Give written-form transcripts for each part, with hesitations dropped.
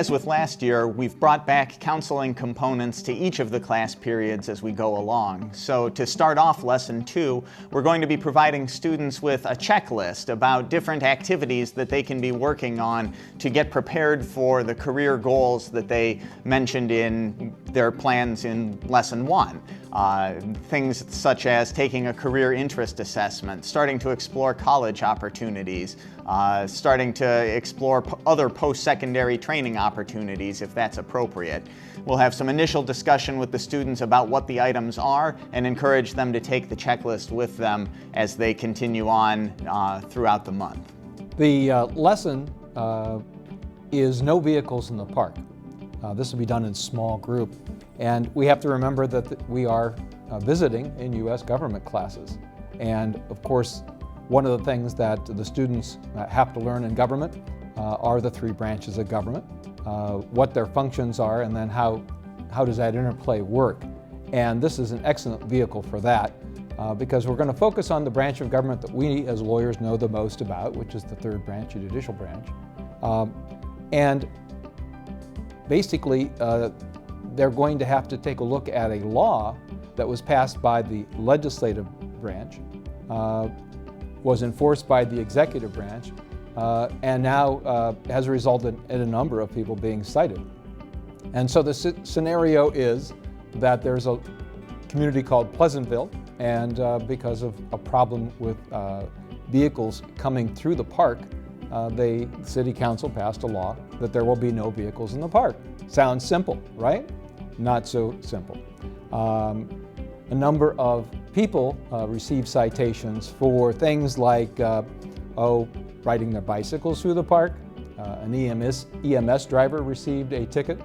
as with last year, we've brought back counseling components to each of the class periods as we go along. So to start off Lesson 2, we're going to be providing students with a checklist about different activities that they can be working on to get prepared for the career goals that they mentioned in their plans in Lesson 1. Things such as taking a career interest assessment, starting to explore college opportunities, starting to explore other post-secondary training opportunities if that's appropriate. We'll have some initial discussion with the students about what the items are and encourage them to take the checklist with them as they continue on throughout the month. The lesson is no vehicles in the park. This will be done in small group, and we have to remember that we are visiting in U.S. government classes. And of course, one of the things that the students have to learn in government are the 3 branches of government, what their functions are, and then how does that interplay work. And this is an excellent vehicle for that because we're going to focus on the branch of government that we as lawyers know the most about, which is the 3rd branch, the judicial branch. And basically, they're going to have to take a look at a law that was passed by the legislative branch, was enforced by the executive branch, and now has resulted in a number of people being cited. And so the scenario is that there's a community called Pleasantville, and because of a problem with vehicles coming through the park, the city council passed a law that there will be no vehicles in the park. Sounds simple, right? Not so simple. A number of people receive citations for things like, riding their bicycles through the park. An EMS driver received a ticket.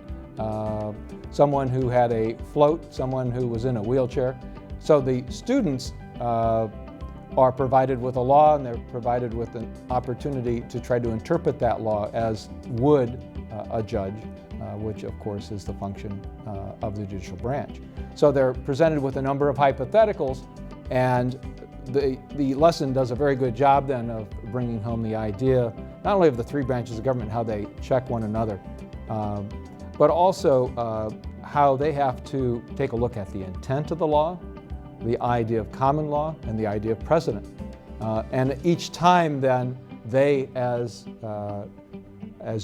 Someone who had a float, someone who was in a wheelchair. So the students are provided with a law, and they're provided with an opportunity to try to interpret that law as would a judge, which of course is the function of the judicial branch. So they're presented with a number of hypotheticals, and the lesson does a very good job then of bringing home the idea, not only of the 3 branches of government, how they check one another, but also how they have to take a look at the intent of the law, the idea of common law, and the idea of precedent. And each time then they, as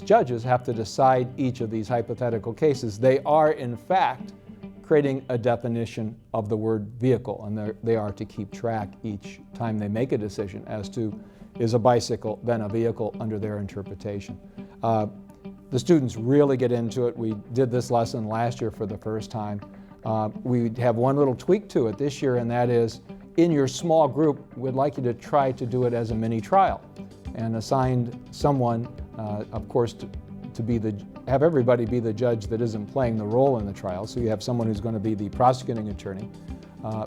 judges, have to decide each of these hypothetical cases. They are, in fact, creating a definition of the word vehicle, and they are to keep track each time they make a decision as to, is a bicycle then a vehicle under their interpretation. The students really get into it. We did this lesson last year for the first time. We have one little tweak to it this year, and that is, in your small group, we'd like you to try to do it as a mini trial and assigned someone, of course, to have everybody be the judge that isn't playing the role in the trial. So you have someone who's going to be the prosecuting attorney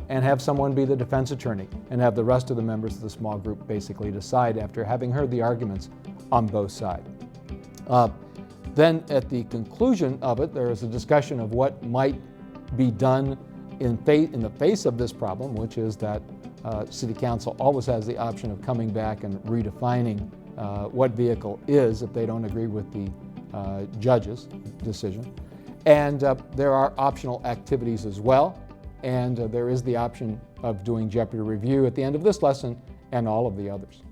and have someone be the defense attorney, and have the rest of the members of the small group basically decide after having heard the arguments on both sides. Then at the conclusion of it, there is a discussion of what might be done in the face of this problem, which is that City Council always has the option of coming back and redefining what vehicle is if they don't agree with the judge's decision. And there are optional activities as well, and there is the option of doing Jeopardy review at the end of this lesson and all of the others.